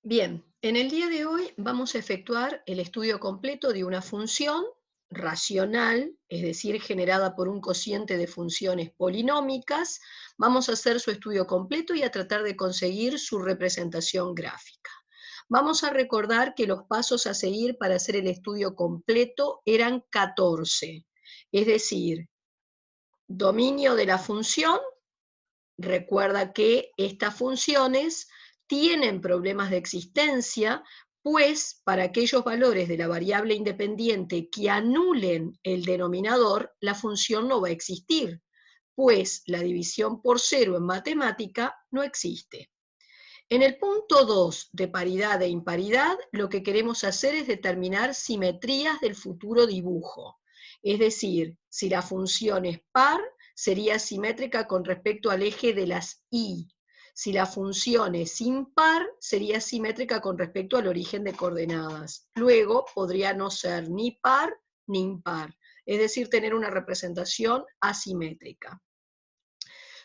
Bien, en el día de hoy vamos a efectuar el estudio completo de una función racional, es decir, generada por un cociente de funciones polinómicas. Vamos a hacer su estudio completo y a tratar de conseguir su representación gráfica. Vamos a recordar que los pasos a seguir para hacer el estudio completo eran 14, es decir, dominio de la función. Recuerda que estas funciones tienen problemas de existencia, pues para aquellos valores de la variable independiente que anulen el denominador, la función no va a existir, pues la división por cero en matemática no existe. En el punto 2 de paridad e imparidad, lo que queremos hacer es determinar simetrías del futuro dibujo. Es decir, si la función es par, sería simétrica con respecto al eje de las y. Si la función es impar, sería simétrica con respecto al origen de coordenadas. Luego podría no ser ni par ni impar, es decir, tener una representación asimétrica.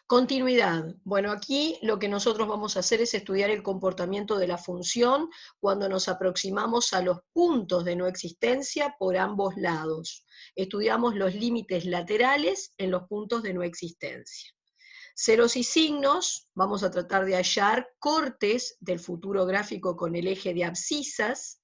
Continuidad. Bueno, aquí lo que nosotros vamos a hacer es estudiar el comportamiento de la función cuando nos aproximamos a los puntos de no existencia por ambos lados. Estudiamos los límites laterales en los puntos de no existencia. Ceros y signos, vamos a tratar de hallar cortes del futuro gráfico con el eje de abscisas.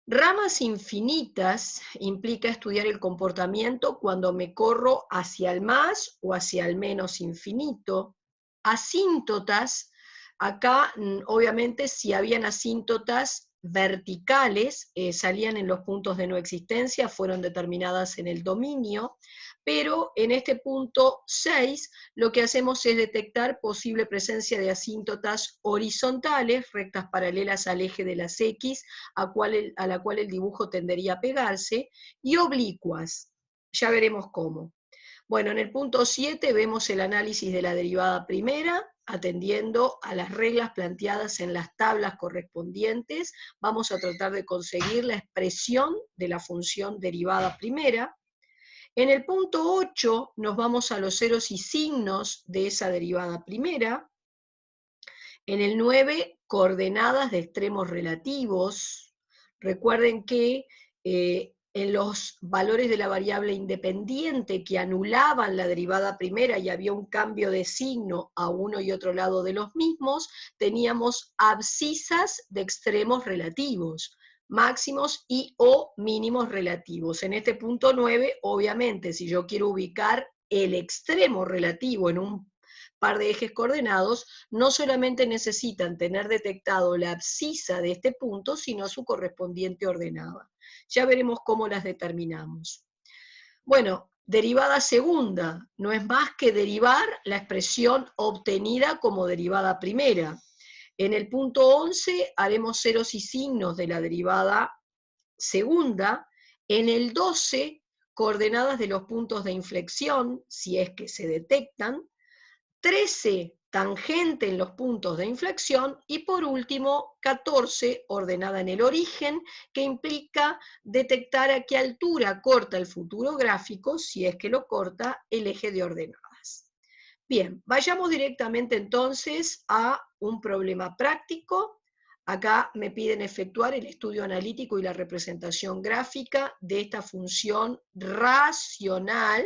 Ramas infinitas implica estudiar el comportamiento cuando me corro hacia el más o hacia el menos infinito. Asíntotas, acá obviamente si habían asíntotas verticales, salían en los puntos de no existencia, fueron determinadas en el dominio, pero en este punto 6 lo que hacemos es detectar posible presencia de asíntotas horizontales, rectas paralelas al eje de las X, a la cual el dibujo tendería a pegarse, y oblicuas. Ya veremos cómo. Bueno, en el punto 7 vemos el análisis de la derivada primera, atendiendo a las reglas planteadas en las tablas correspondientes. Vamos a tratar de conseguir la expresión de la función derivada primera. En el punto 8 nos vamos a los ceros y signos de esa derivada primera. En el 9, coordenadas de extremos relativos. Recuerden que en los valores de la variable independiente que anulaban la derivada primera y había un cambio de signo a uno y otro lado de los mismos, teníamos abscisas de extremos relativos, máximos y o mínimos relativos. En este punto 9, obviamente, si yo quiero ubicar el extremo relativo en un par de ejes coordenados, no solamente necesitan tener detectado la abscisa de este punto, sino su correspondiente ordenada. Ya veremos cómo las determinamos. Bueno, derivada segunda no es más que derivar la expresión obtenida como derivada primera. En el punto 11 haremos ceros y signos de la derivada segunda. En el 12, coordenadas de los puntos de inflexión, si es que se detectan. 13, tangente en los puntos de inflexión, y por último 14, ordenada en el origen, que implica detectar a qué altura corta el futuro gráfico, si es que lo corta, el eje de ordenadas. Bien, vayamos directamente entonces a un problema práctico. Acá me piden efectuar el estudio analítico y la representación gráfica de esta función racional,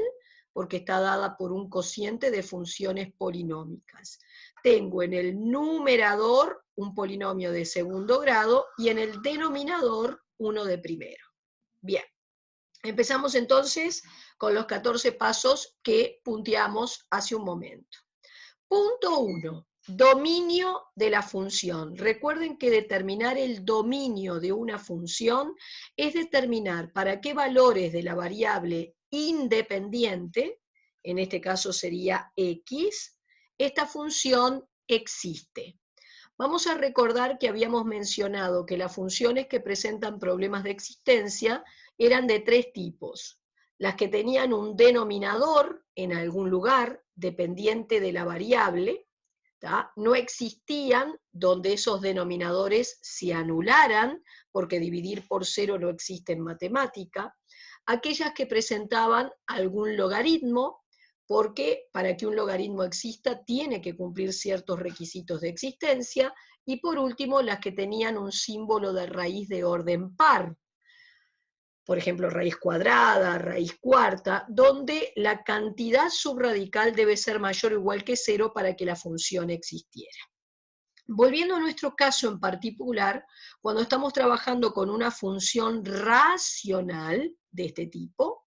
porque está dada por un cociente de funciones polinómicas. Tengo en el numerador un polinomio de segundo grado y en el denominador uno de primero. Bien, empezamos entonces con los 14 pasos que punteamos hace un momento. Punto 1. Dominio de la función. Recuerden que determinar el dominio de una función es determinar para qué valores de la variable independiente, en este caso sería x, esta función existe. Vamos a recordar que habíamos mencionado que las funciones que presentan problemas de existencia eran de tres tipos. Las que tenían un denominador en algún lugar, dependiente de la variable, ¿tá? No existían donde esos denominadores se anularan, porque dividir por cero no existe en matemática. Aquellas que presentaban algún logaritmo, porque para que un logaritmo exista tiene que cumplir ciertos requisitos de existencia, y por último las que tenían un símbolo de raíz de orden par, por ejemplo raíz cuadrada, raíz cuarta, donde la cantidad subradical debe ser mayor o igual que 0 para que la función existiera. Volviendo a nuestro caso en particular, cuando estamos trabajando con una función racional de este tipo,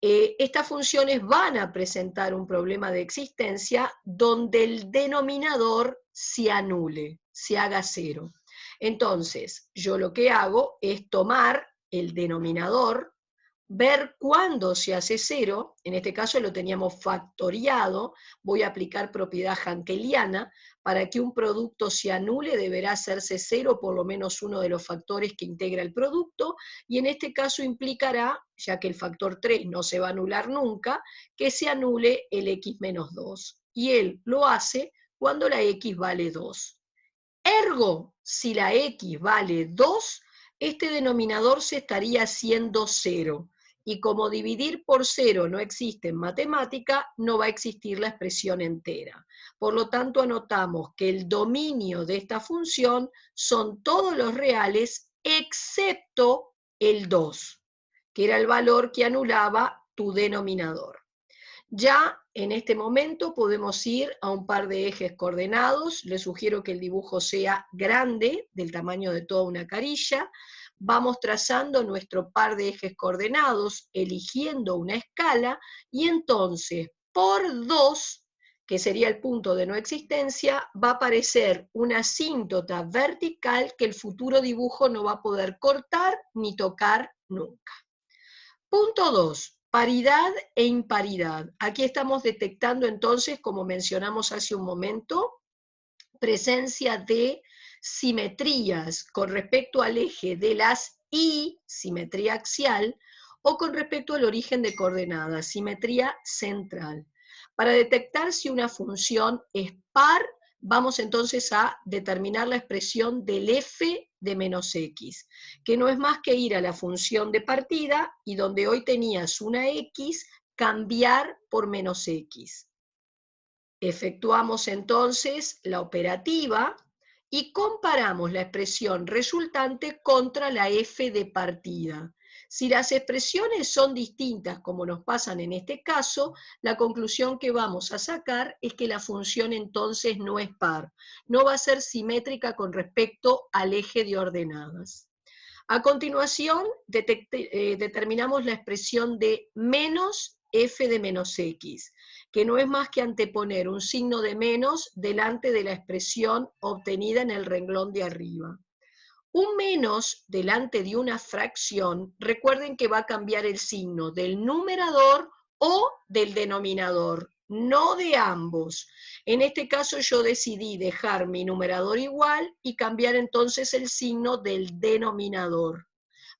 estas funciones van a presentar un problema de existencia donde el denominador se anule, se haga 0. Entonces, yo lo que hago es tomar el denominador, ver cuándo se hace 0, en este caso lo teníamos factoriado, voy a aplicar propiedad hankeliana, para que un producto se anule deberá hacerse 0 por lo menos uno de los factores que integra el producto, y en este caso implicará, ya que el factor 3 no se va a anular nunca, que se anule el x menos 2, y él lo hace cuando la x vale 2. Ergo, si la x vale 2, este denominador se estaría haciendo 0, y como dividir por 0 no existe en matemática, no va a existir la expresión entera. Por lo tanto, anotamos que el dominio de esta función son todos los reales excepto el 2, que era el valor que anulaba tu denominador. Ya en este momento podemos ir a un par de ejes coordenados. Les sugiero que el dibujo sea grande, del tamaño de toda una carilla. Vamos trazando nuestro par de ejes coordenados, eligiendo una escala, y entonces por 2, que sería el punto de no existencia, va a aparecer una asíntota vertical que el futuro dibujo no va a poder cortar ni tocar nunca. Punto 2. Paridad e imparidad. Aquí estamos detectando entonces, como mencionamos hace un momento, presencia de simetrías con respecto al eje de las Y, simetría axial, o con respecto al origen de coordenadas, simetría central. Para detectar si una función es par, vamos entonces a determinar la expresión del f de menos x, que no es más que ir a la función de partida y donde hoy tenías una x, cambiar por menos x. Efectuamos entonces la operativa y comparamos la expresión resultante contra la f de partida. Si las expresiones son distintas, como nos pasan en este caso, la conclusión que vamos a sacar es que la función entonces no es par, no va a ser simétrica con respecto al eje de ordenadas. A continuación, determinamos la expresión de menos f de menos x, que no es más que anteponer un signo de menos delante de la expresión obtenida en el renglón de arriba. Un menos delante de una fracción, recuerden que va a cambiar el signo del numerador o del denominador, no de ambos. En este caso yo decidí dejar mi numerador igual y cambiar entonces el signo del denominador.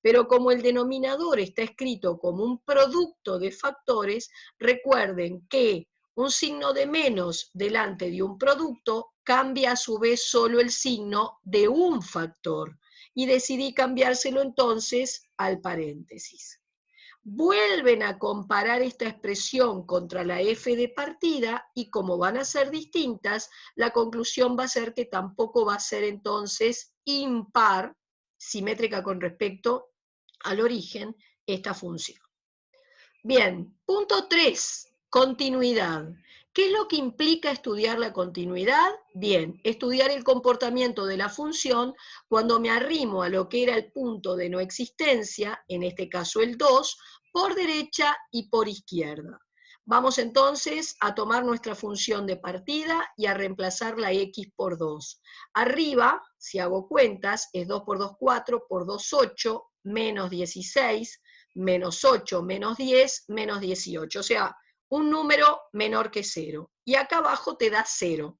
Pero como el denominador está escrito como un producto de factores, recuerden que un signo de menos delante de un producto cambia a su vez solo el signo de un factor, y decidí cambiárselo entonces al paréntesis. Vuelven a comparar esta expresión contra la f de partida y como van a ser distintas, la conclusión va a ser que tampoco va a ser entonces impar, simétrica con respecto al origen, esta función. Bien, punto 3, continuidad. ¿Qué es lo que implica estudiar la continuidad? Bien, estudiar el comportamiento de la función cuando me arrimo a lo que era el punto de no existencia, en este caso el 2, por derecha y por izquierda. Vamos entonces a tomar nuestra función de partida y a reemplazar la x por 2. Arriba, si hago cuentas, es 2 por 2, 4, por 2, 8, menos 16, menos 8, menos 10, menos 18. O sea, un número menor que 0. Y acá abajo te da 0.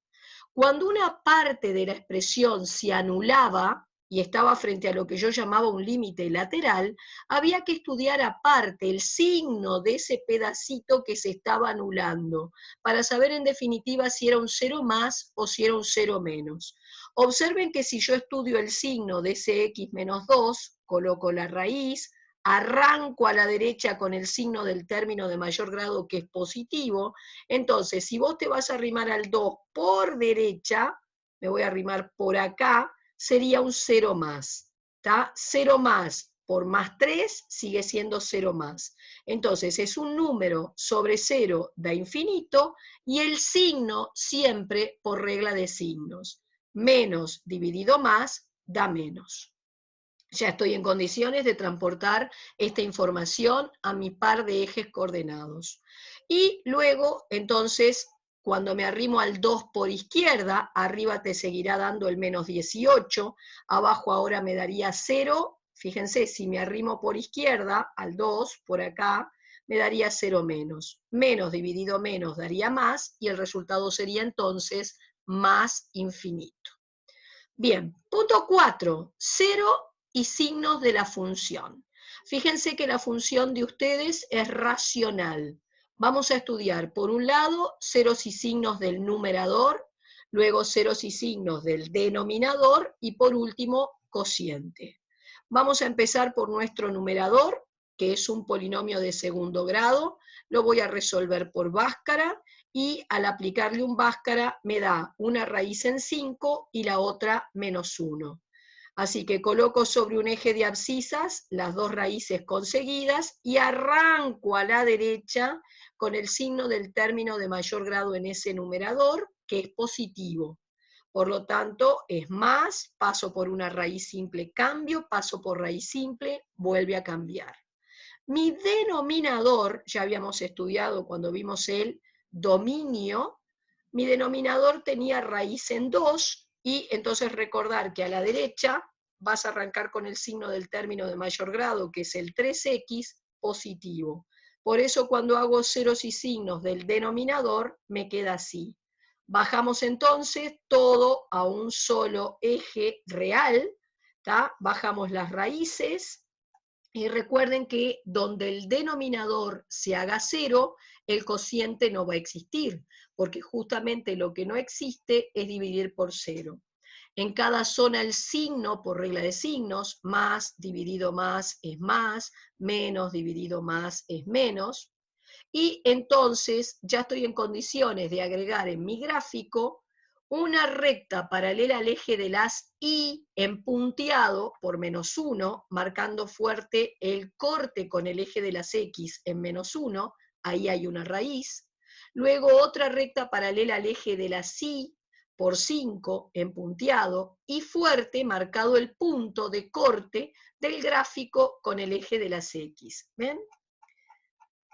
Cuando una parte de la expresión se anulaba y estaba frente a lo que yo llamaba un límite lateral, había que estudiar aparte el signo de ese pedacito que se estaba anulando, para saber en definitiva si era un 0 más o si era un 0 menos. Observen que si yo estudio el signo de ese x menos 2, coloco la raíz, arranco a la derecha con el signo del término de mayor grado que es positivo, entonces si vos te vas a arrimar al 2 por derecha, me voy a arrimar por acá, sería un 0 más, ¿está? 0 más por más 3 sigue siendo 0 más. Entonces es un número sobre 0 da infinito y el signo siempre por regla de signos. Menos dividido más da menos. Ya estoy en condiciones de transportar esta información a mi par de ejes coordenados. Y luego, entonces, cuando me arrimo al 2 por izquierda, arriba te seguirá dando el menos 18, abajo ahora me daría 0. Fíjense, si me arrimo por izquierda, al 2, por acá, me daría 0 menos. Menos dividido menos daría más, y el resultado sería entonces más infinito. Bien, punto 4, 0 y signos de la función. Fíjense que la función de ustedes es racional. Vamos a estudiar, por un lado, ceros y signos del numerador, luego ceros y signos del denominador y por último, cociente. Vamos a empezar por nuestro numerador, que es un polinomio de segundo grado. Lo voy a resolver por Bhaskara y al aplicarle un Bhaskara me da una raíz en 5 y la otra menos 1. Así que coloco sobre un eje de abscisas las dos raíces conseguidas y arranco a la derecha con el signo del término de mayor grado en ese numerador, que es positivo. Por lo tanto, es más, paso por una raíz simple, cambio, paso por raíz simple, vuelve a cambiar. Mi denominador, ya habíamos estudiado cuando vimos el dominio, mi denominador tenía raíz en 2, y entonces recordar que a la derecha vas a arrancar con el signo del término de mayor grado, que es el 3x, positivo. Por eso cuando hago ceros y signos del denominador, me queda así. Bajamos entonces todo a un solo eje real, ¿tá? Bajamos las raíces, y recuerden que donde el denominador se haga 0, el cociente no va a existir, porque justamente lo que no existe es dividir por 0. En cada zona el signo, por regla de signos, más dividido más es más, menos dividido más es menos, y entonces ya estoy en condiciones de agregar en mi gráfico una recta paralela al eje de las Y en punteado por menos 1, marcando fuerte el corte con el eje de las X en menos 1, ahí hay una raíz. Luego otra recta paralela al eje de las Y por 5 en punteado y fuerte marcado el punto de corte del gráfico con el eje de las X. ¿Ven?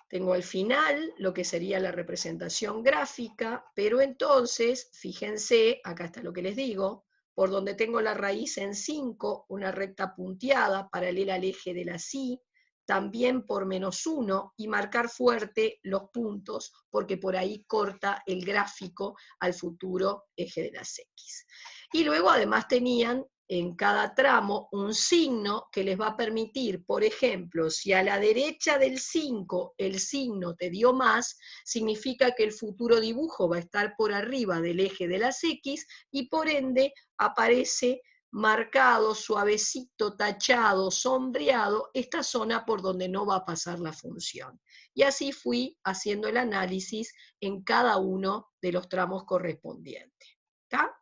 Tengo al final lo que sería la representación gráfica, pero entonces, fíjense, acá está lo que les digo, por donde tengo la raíz en 5, una recta punteada paralela al eje de la Y, también por menos 1, y marcar fuerte los puntos, porque por ahí corta el gráfico al futuro eje de las X. Y luego además tenían en cada tramo un signo que les va a permitir, por ejemplo, si a la derecha del 5 el signo te dio más, significa que el futuro dibujo va a estar por arriba del eje de las X y por ende aparece marcado, suavecito, tachado, sombreado, esta zona por donde no va a pasar la función. Y así fui haciendo el análisis en cada uno de los tramos correspondientes. ¿Está?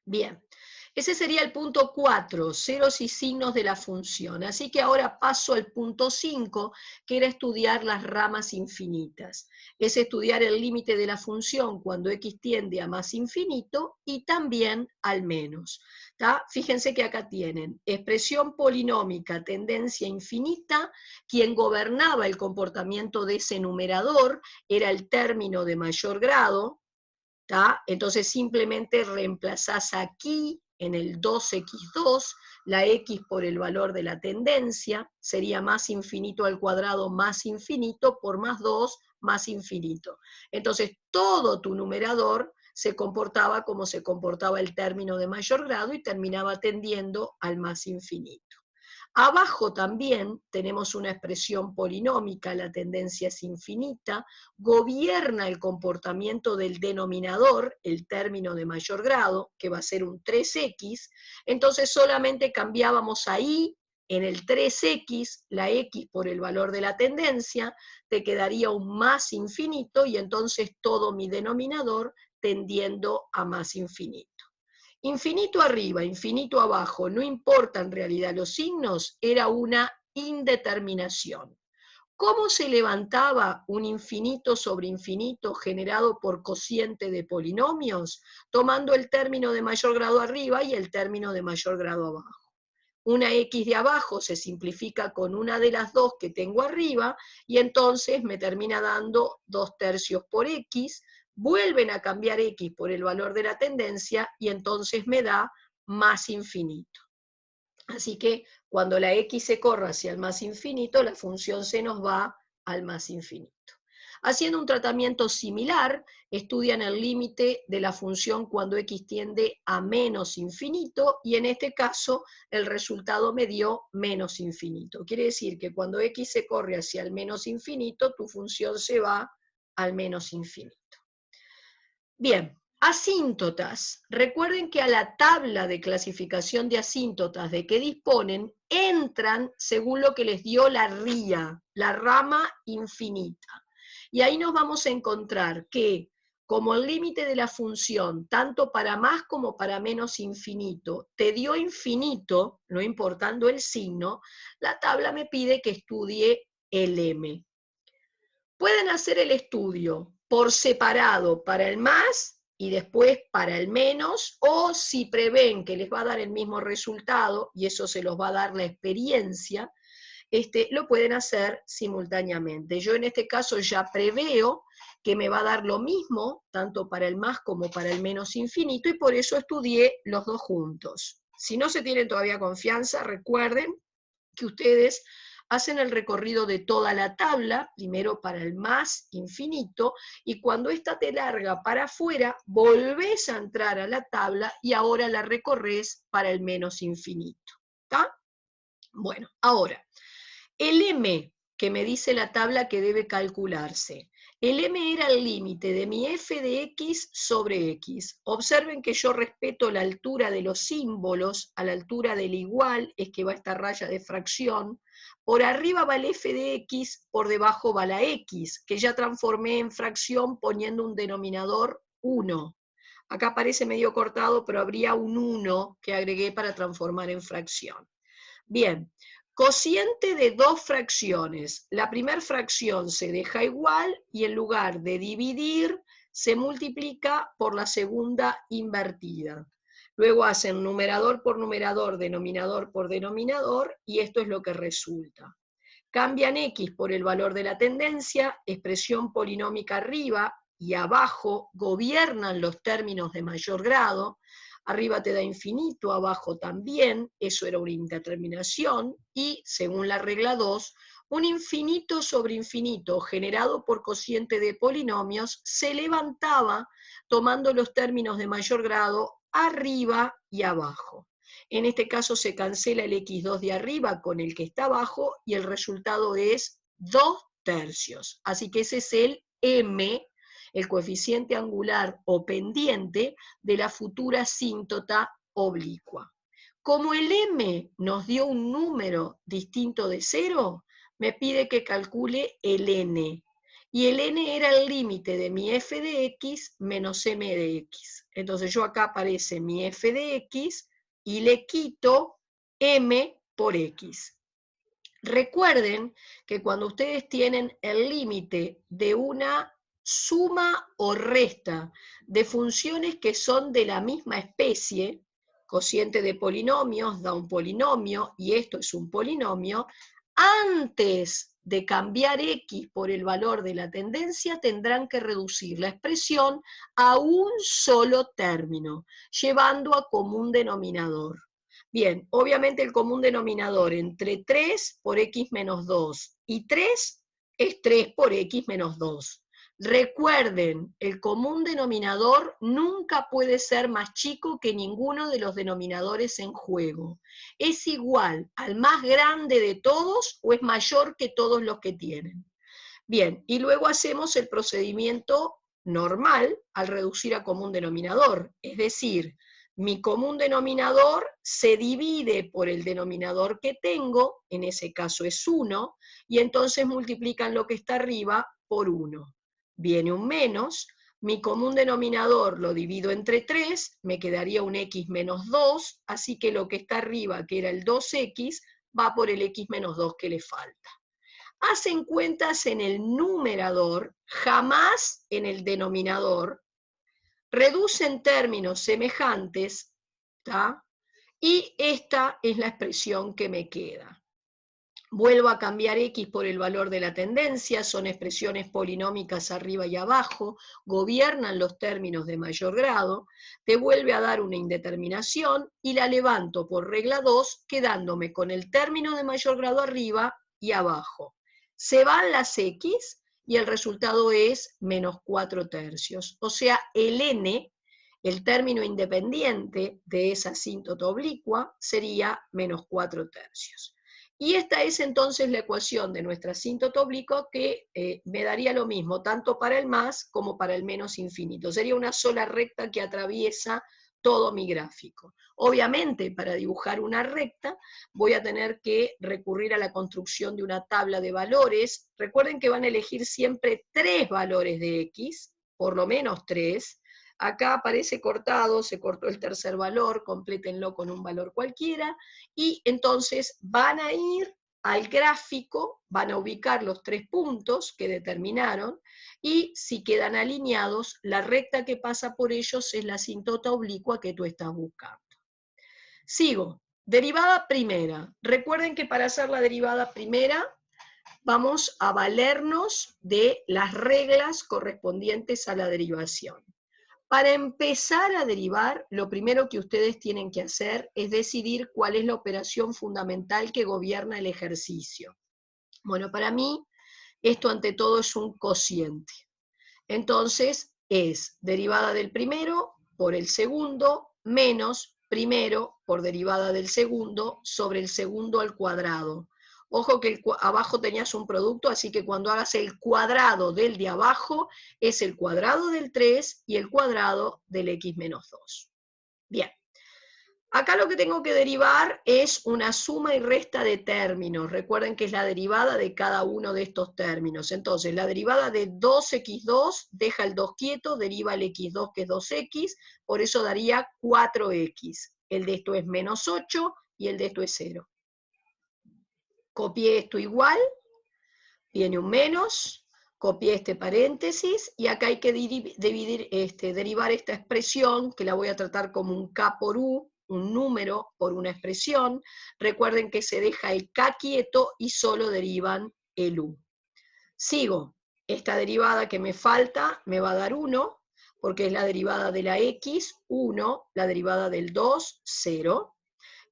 Bien. Ese sería el punto 4, ceros y signos de la función. Así que ahora paso al punto 5, que era estudiar las ramas infinitas. Es estudiar el límite de la función cuando x tiende a más infinito y también al menos. ¿Tá? Fíjense que acá tienen expresión polinómica, tendencia infinita, quien gobernaba el comportamiento de ese numerador era el término de mayor grado, ¿tá? Entonces simplemente reemplazás aquí en el 2x2, la x por el valor de la tendencia, sería más infinito al cuadrado más infinito por más 2 más infinito. Entonces todo tu numerador se comportaba como se comportaba el término de mayor grado y terminaba tendiendo al más infinito. Abajo también tenemos una expresión polinómica, la tendencia es infinita, gobierna el comportamiento del denominador, el término de mayor grado, que va a ser un 3x, entonces solamente cambiábamos ahí en el 3x, la x por el valor de la tendencia, te quedaría un más infinito y entonces todo mi denominador tendiendo a más infinito. Infinito arriba, infinito abajo, no importa en realidad los signos, era una indeterminación. ¿Cómo se levantaba un infinito sobre infinito generado por cociente de polinomios? Tomando el término de mayor grado arriba y el término de mayor grado abajo. Una x de abajo se simplifica con una de las dos que tengo arriba y entonces me termina dando 2/3 por x, vuelven a cambiar x por el valor de la tendencia y entonces me da más infinito. Así que cuando la x se corre hacia el más infinito, la función se nos va al más infinito. Haciendo un tratamiento similar, estudian el límite de la función cuando x tiende a menos infinito, y en este caso el resultado me dio menos infinito. Quiere decir que cuando x se corre hacia el menos infinito, tu función se va al menos infinito. Bien, asíntotas. Recuerden que a la tabla de clasificación de asíntotas de que disponen, entran según lo que les dio la RIA, la rama infinita. Y ahí nos vamos a encontrar que, como el límite de la función, tanto para más como para menos infinito, te dio infinito, no importando el signo, la tabla me pide que estudie el M. Pueden hacer el estudio por separado para el más y después para el menos, o si prevén que les va a dar el mismo resultado, y eso se los va a dar la experiencia, lo pueden hacer simultáneamente. Yo en este caso ya preveo que me va a dar lo mismo, tanto para el más como para el menos infinito, y por eso estudié los dos juntos. Si no se tienen todavía confianza, recuerden que ustedes hacen el recorrido de toda la tabla, primero para el más infinito, y cuando esta te larga para afuera, volvés a entrar a la tabla y ahora la recorres para el menos infinito. ¿Está? Bueno, ahora, el M que me dice la tabla que debe calcularse. El M era el límite de mi f de x sobre x. Observen que yo respeto la altura de los símbolos, a la altura del igual es que va esta raya de fracción. Por arriba va el f de x, por debajo va la x, que ya transformé en fracción poniendo un denominador 1. Acá parece medio cortado, pero habría un 1 que agregué para transformar en fracción. Bien, cociente de dos fracciones. La primera fracción se deja igual y en lugar de dividir, se multiplica por la segunda invertida. Luego hacen numerador por numerador, denominador por denominador, y esto es lo que resulta. Cambian x por el valor de la tendencia, expresión polinómica arriba y abajo gobiernan los términos de mayor grado. Arriba te da infinito, abajo también, eso era una indeterminación, y según la regla 2, un infinito sobre infinito generado por cociente de polinomios se levantaba tomando los términos de mayor grado arriba y abajo. En este caso se cancela el x2 de arriba con el que está abajo y el resultado es 2/3. Así que ese es el M, el coeficiente angular o pendiente de la futura asíntota oblicua. Como el M nos dio un número distinto de 0, me pide que calcule el N. Y el N era el límite de mi f de x menos m de x. Entonces yo acá aparece mi f de x y le quito m por x. Recuerden que cuando ustedes tienen el límite de una suma o resta de funciones que son de la misma especie, cociente de polinomios da un polinomio y esto es un polinomio, antes de cambiar x por el valor de la tendencia tendrán que reducir la expresión a un solo término, llevando a común denominador. Bien, obviamente el común denominador entre 3 por x menos 2 y 3 es 3 por x menos 2. Recuerden, el común denominador nunca puede ser más chico que ninguno de los denominadores en juego. ¿Es igual al más grande de todos o es mayor que todos los que tienen? Bien, y luego hacemos el procedimiento normal al reducir a común denominador, es decir, Mi común denominador se divide por el denominador que tengo, en ese caso es 1, y entonces multiplican lo que está arriba por 1. Viene un menos, mi común denominador lo divido entre 3, me quedaría un x menos 2, así que lo que está arriba, que era el 2x, va por el x menos 2 que le falta. Hacen cuentas en el numerador, jamás en el denominador, reducen términos semejantes, ¿tá? Y esta es la expresión que me queda. Vuelvo a cambiar x por el valor de la tendencia, son expresiones polinómicas arriba y abajo, gobiernan los términos de mayor grado, te vuelve a dar una indeterminación y la levanto por regla 2, quedándome con el término de mayor grado arriba y abajo. Se van las x y el resultado es menos 4 tercios. O sea, el n, el término independiente de esa asíntota oblicua, sería menos 4 tercios. Y esta es entonces la ecuación de nuestra asíntota oblicua que me daría lo mismo, tanto para el más como para el menos infinito. Sería una sola recta que atraviesa todo mi gráfico. Obviamente, para dibujar una recta, voy a tener que recurrir a la construcción de una tabla de valores. Recuerden que van a elegir siempre 3 valores de x, por lo menos 3. Acá aparece cortado, se cortó el tercer valor, complétenlo con un valor cualquiera, y entonces van a ir al gráfico, van a ubicar los 3 puntos que determinaron, y si quedan alineados, la recta que pasa por ellos es la asíntota oblicua que tú estás buscando. Sigo. Derivada primera. Recuerden que para hacer la derivada primera vamos a valernos de las reglas correspondientes a la derivación. Para empezar a derivar, lo primero que ustedes tienen que hacer es decidir cuál es la operación fundamental que gobierna el ejercicio. Bueno, para mí, esto ante todo es un cociente. Entonces, es derivada del primero por el segundo menos primero por derivada del segundo sobre el segundo al cuadrado. Ojo que abajo tenías un producto, así que cuando hagas el cuadrado del de abajo, es el cuadrado del 3 y el cuadrado del x menos 2. Bien. Acá lo que tengo que derivar es una suma y resta de términos. Recuerden que es la derivada de cada uno de estos términos. Entonces, la derivada de 2x2 deja el 2 quieto, deriva el x2 que es 2x, por eso daría 4x. El de esto es menos 8 y el de esto es 0. Copié esto igual, viene un menos, copié este paréntesis, y acá hay que derivar esta expresión, que la voy a tratar como un k por u, un número por una expresión. Recuerden que se deja el k quieto y solo derivan el u. Sigo. Esta derivada que me falta me va a dar 1, porque es la derivada de la x, 1, la derivada del 2, 0.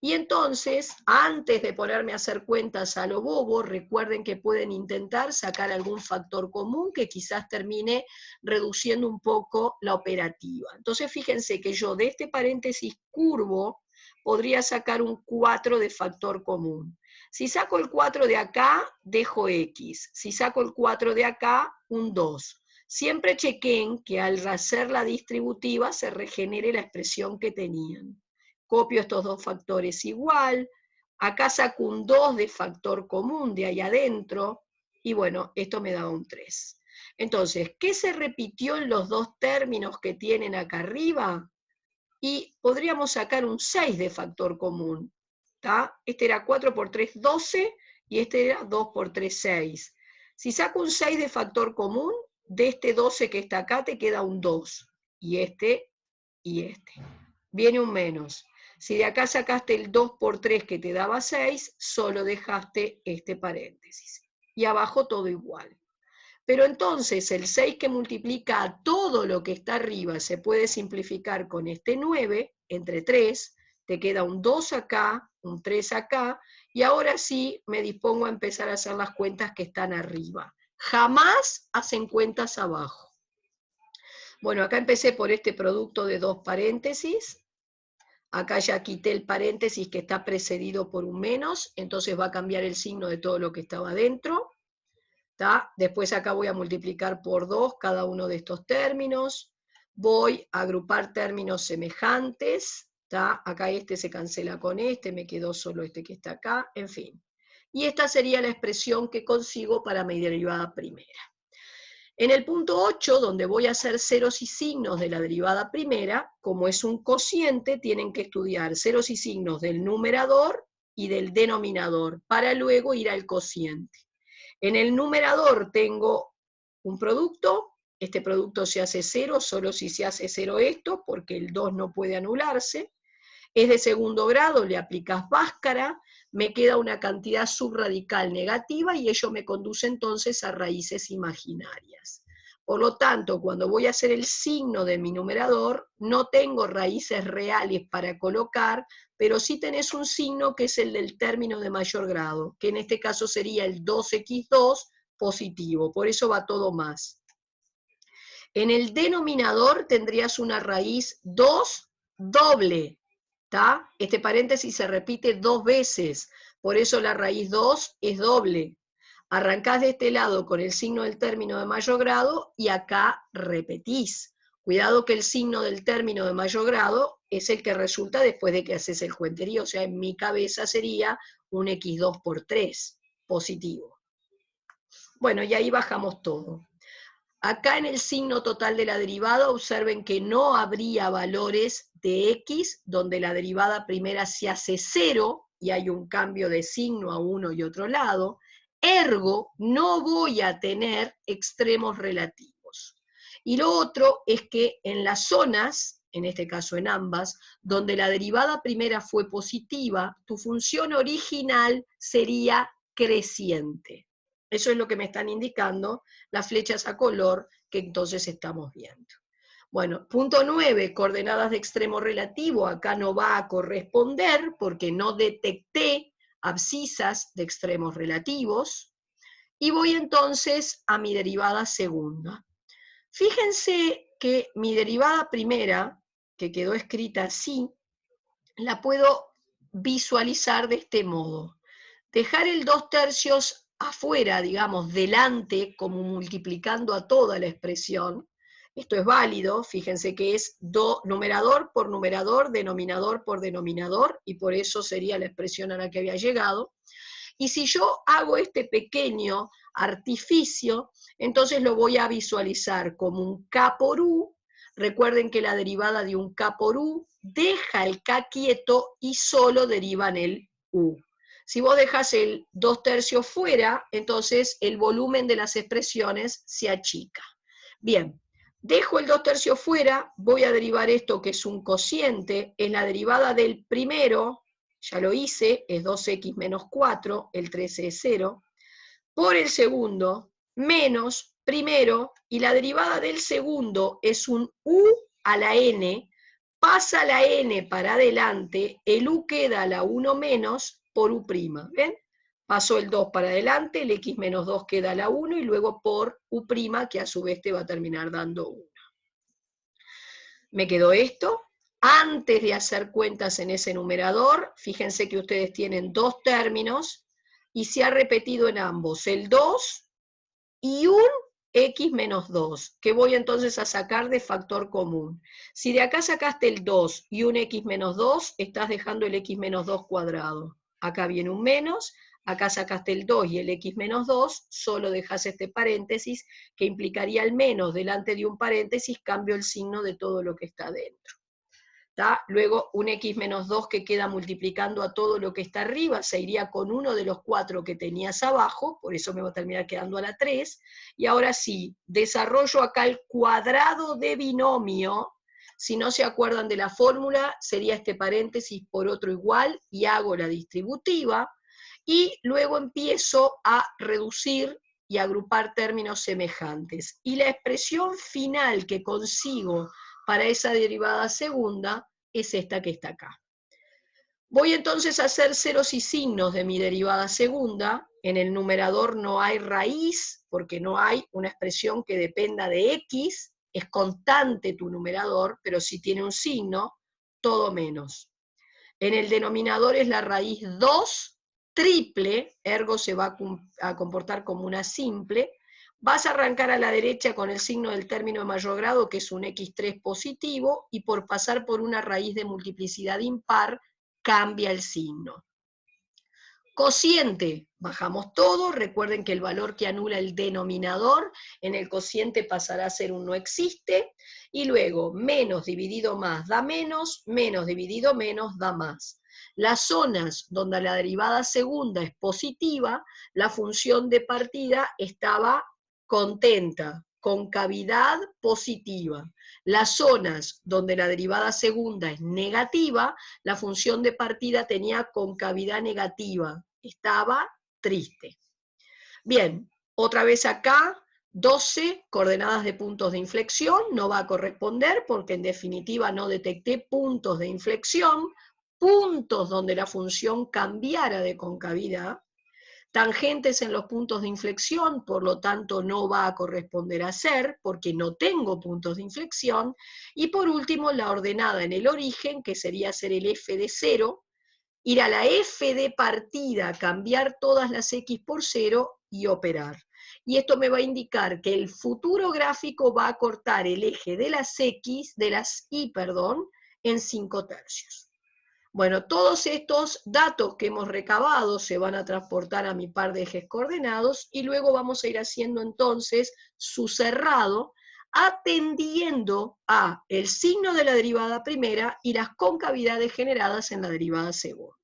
Y entonces, antes de ponerme a hacer cuentas a lo bobo, recuerden que pueden intentar sacar algún factor común que quizás termine reduciendo un poco la operativa. Entonces, fíjense que yo de este paréntesis curvo podría sacar un 4 de factor común. Si saco el 4 de acá, dejo x. Si saco el 4 de acá, un 2. Siempre chequen que al hacer la distributiva se regenere la expresión que tenían. Copio estos dos factores igual, acá saco un 2 de factor común de ahí adentro, y bueno, esto me da un 3. Entonces, ¿qué se repitió en los dos términos que tienen acá arriba? Y podríamos sacar un 6 de factor común. ¿Tá? Este era 4 por 3, 12, y este era 2 por 3, 6. Si saco un 6 de factor común, de este 12 que está acá te queda un 2, y este. Viene un menos. Si de acá sacaste el 2 por 3 que te daba 6, solo dejaste este paréntesis. Y abajo todo igual. Pero entonces el 6 que multiplica a todo lo que está arriba se puede simplificar con este 9 entre 3, te queda un 2 acá, un 3 acá, y ahora sí me dispongo a empezar a hacer las cuentas que están arriba. Jamás hacen cuentas abajo. Bueno, acá empecé por este producto de 2 paréntesis. Acá ya quité el paréntesis que está precedido por un menos, entonces va a cambiar el signo de todo lo que estaba adentro. ¿Tá? Después acá voy a multiplicar por 2 cada uno de estos términos. Voy a agrupar términos semejantes, ¿Está? Acá este se cancela con este, me quedó solo este que está acá, en fin. Y esta sería la expresión que consigo para mi derivada primera. En el punto 8, donde voy a hacer ceros y signos de la derivada primera, como es un cociente, tienen que estudiar ceros y signos del numerador y del denominador, para luego ir al cociente. En el numerador tengo un producto, este producto se hace cero, solo si se hace cero esto, porque el 2 no puede anularse. Es de segundo grado, le aplicas báscara, me queda una cantidad subradical negativa y ello me conduce entonces a raíces imaginarias. Por lo tanto, cuando voy a hacer el signo de mi numerador, no tengo raíces reales para colocar, pero sí tenés un signo que es el del término de mayor grado, que en este caso sería el 2x2 positivo, por eso va todo más. En el denominador tendrías una raíz 2 doble, ¿tá? Este paréntesis se repite 2 veces, por eso la raíz 2 es doble. Arrancás de este lado con el signo del término de mayor grado y acá repetís. Cuidado que el signo del término de mayor grado es el que resulta después de que haces el cuenterío, o sea, en mi cabeza sería un x2 por 3, positivo. Bueno, y ahí bajamos todo. Acá en el signo total de la derivada, observen que no habría valores de x, donde la derivada primera se hace 0, y hay un cambio de signo a uno y otro lado, ergo no voy a tener extremos relativos. Y lo otro es que en las zonas, en este caso en ambas, donde la derivada primera fue positiva, tu función original sería creciente. Eso es lo que me están indicando las flechas a color que entonces estamos viendo. Bueno, punto 9, coordenadas de extremo relativo, acá no va a corresponder porque no detecté abscisas de extremos relativos, y voy entonces a mi derivada segunda. Fíjense que mi derivada primera, que quedó escrita así, la puedo visualizar de este modo. Dejar el 2/3 afuera, digamos, delante, como multiplicando a toda la expresión. Esto es válido, fíjense que es numerador por numerador, denominador por denominador, y por eso sería la expresión a la que había llegado. Y si yo hago este pequeño artificio, entonces lo voy a visualizar como un K por U. Recuerden que la derivada de un K por U deja el K quieto y solo deriva en el U. Si vos dejas el 2/3 fuera, entonces el volumen de las expresiones se achica. Bien, dejo el 2/3 fuera, voy a derivar esto que es un cociente, es la derivada del primero, ya lo hice, es 2x menos 4, el 13 es 0, por el segundo, menos primero, y la derivada del segundo es un u a la n, pasa la n para adelante, el u queda a la 1 menos por u', ¿ven? Pasó el 2 para adelante, el x menos 2 queda a la 1, y luego por u', que a su vez te va a terminar dando 1. Me quedó esto. Antes de hacer cuentas en ese numerador, fíjense que ustedes tienen dos términos, y se ha repetido en ambos el 2 y un x menos 2, que voy entonces a sacar de factor común. Si de acá sacaste el 2 y un x menos 2, estás dejando el x menos 2 cuadrado. Acá viene un menos, acá sacaste el 2 y el x menos 2, solo dejas este paréntesis, que implicaría el menos delante de un paréntesis, cambio el signo de todo lo que está dentro. ¿Tá? Luego un x menos 2 que queda multiplicando a todo lo que está arriba, se iría con uno de los 4 que tenías abajo, por eso me va a terminar quedando a la 3, y ahora sí, desarrollo acá el cuadrado de binomio. Si no se acuerdan de la fórmula, sería este paréntesis por otro igual, y hago la distributiva, y luego empiezo a reducir y agrupar términos semejantes. Y la expresión final que consigo para esa derivada segunda es esta que está acá. Voy entonces a hacer ceros y signos de mi derivada segunda. En el numerador no hay raíz, porque no hay una expresión que dependa de x, es constante tu numerador, pero si tiene un signo, todo menos. En el denominador es la raíz 2 triple, ergo se va a comportar como una simple. Vas a arrancar a la derecha con el signo del término de mayor grado, que es un x3 positivo, y por pasar por una raíz de multiplicidad impar, cambia el signo. Cociente, bajamos todo, recuerden que el valor que anula el denominador en el cociente pasará a ser un no existe, y luego menos dividido más da menos dividido menos da más. Las zonas donde la derivada segunda es positiva, la función de partida estaba contenta, con cavidad positiva. Las zonas donde la derivada segunda es negativa, la función de partida tenía concavidad negativa, estaba triste. Bien, otra vez acá, 12 coordenadas de puntos de inflexión, no va a corresponder porque en definitiva no detecté puntos de inflexión, puntos donde la función cambiara de concavidad, tangentes en los puntos de inflexión, por lo tanto no va a corresponder a ser, porque no tengo puntos de inflexión, y por último la ordenada en el origen, que sería ser el f de 0, ir a la f de partida, cambiar todas las x por 0 y operar. Y esto me va a indicar que el futuro gráfico va a cortar el eje de las y, en 5 tercios. Bueno, todos estos datos que hemos recabado se van a transportar a mi par de ejes coordenados y luego vamos a ir haciendo entonces su cerrado atendiendo a el signo de la derivada primera y las concavidades generadas en la derivada segunda.